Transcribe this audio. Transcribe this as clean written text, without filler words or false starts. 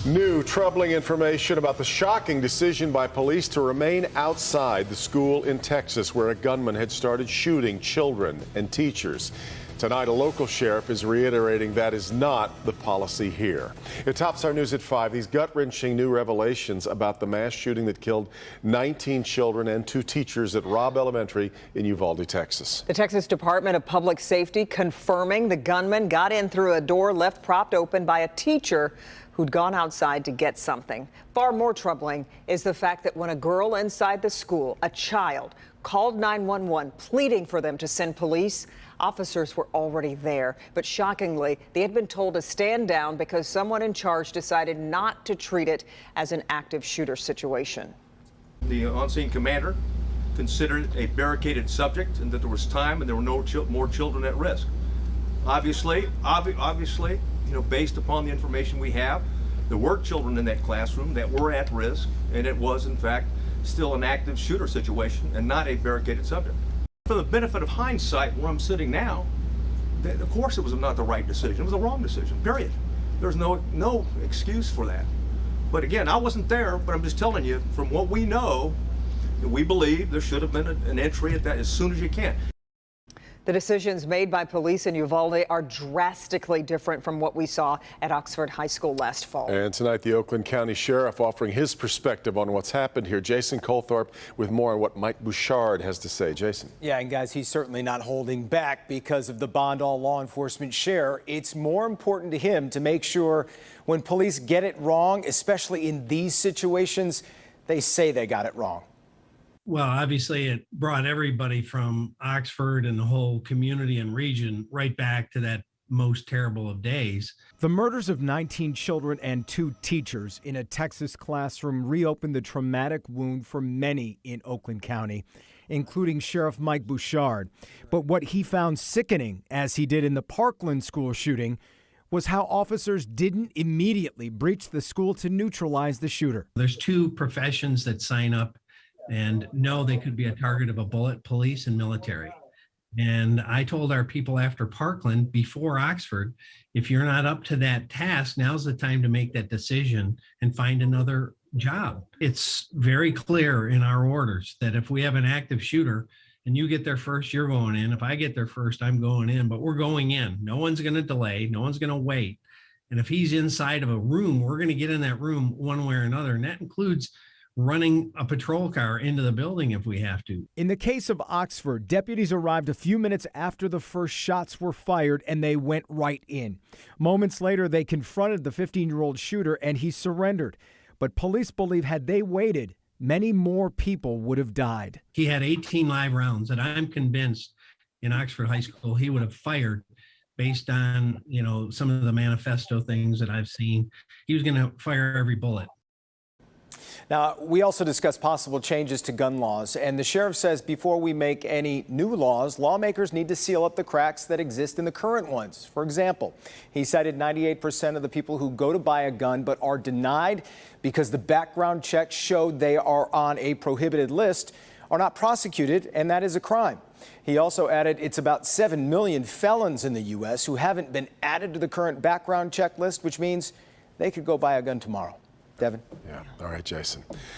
New troubling information about the shocking decision by police to remain outside the school in Texas where a gunman had started shooting children and teachers. Tonight, a local sheriff is reiterating that is not the policy here. It tops our news at 5. These gut-wrenching new revelations about the mass shooting that killed 19 children and 2 teachers at Robb Elementary in Uvalde, Texas. The Texas Department of Public Safety confirming the gunman got in through a door left propped open by a teacher who'd gone outside to get something. Far more troubling is the fact that when a girl inside the school, a child, called 911 pleading for them to send police, officers were already there. But shockingly, they had been told to stand down because someone in charge decided not to treat it as an active shooter situation. The on-scene commander considered it a barricaded subject and that there was time and there were no more children at risk. Obviously, based upon the information we have, there were children in that classroom that were at risk, and it was, in fact, still an active shooter situation and not a barricaded subject. For the benefit of hindsight, where I'm sitting now, of course it was not the right decision. It was the wrong decision, period. There's no excuse for that. But again, I wasn't there, but I'm just telling you, from what we know, we believe there should have been an entry at that as soon as you can. The decisions made by police in Uvalde are drastically different from what we saw at Oxford High School last fall. And tonight, the Oakland County Sheriff offering his perspective on what's happened here. Jason Colthorpe with more on what Mike Bouchard has to say. Jason. Yeah, and guys, he's certainly not holding back because of the bond all law enforcement share. It's more important to him to make sure when police get it wrong, especially in these situations, they say they got it wrong. Well, obviously, it brought everybody from Oxford and the whole community and region right back to that most terrible of days. The murders of 19 children and 2 teachers in a Texas classroom reopened the traumatic wound for many in Oakland County, including Sheriff Mike Bouchard. But what he found sickening, as he did in the Parkland school shooting, was how officers didn't immediately breach the school to neutralize the shooter. There's 2 professions that sign up and know they could be a target of a bullet: police and military. And I told our people after Parkland, before Oxford, if you're not up to that task, now's the time to make that decision and find another job. It's very clear in our orders that if we have an active shooter and you get there first, you're going in. If I get there first, I'm going in, but we're going in. No one's going to delay. No one's going to wait. And if he's inside of a room, we're going to get in that room one way or another. And that includes running a patrol car into the building if we have to. In the case of Oxford, deputies arrived a few minutes after the first shots were fired and they went right in. Moments later, they confronted the 15-year-old shooter and he surrendered. But police believe had they waited, many more people would have died. He had 18 live rounds that I'm convinced in Oxford High School he would have fired based on, some of the manifesto things that I've seen. He was going to fire every bullet. Now, we also discussed possible changes to gun laws, and the sheriff says before we make any new laws, lawmakers need to seal up the cracks that exist in the current ones. For example, he cited 98% of the people who go to buy a gun but are denied because the background checks showed they are on a prohibited list are not prosecuted, and that is a crime. He also added it's about 7 million felons in the U.S. who haven't been added to the current background check list, which means they could go buy a gun tomorrow. Devin? Yeah. All right, Jason.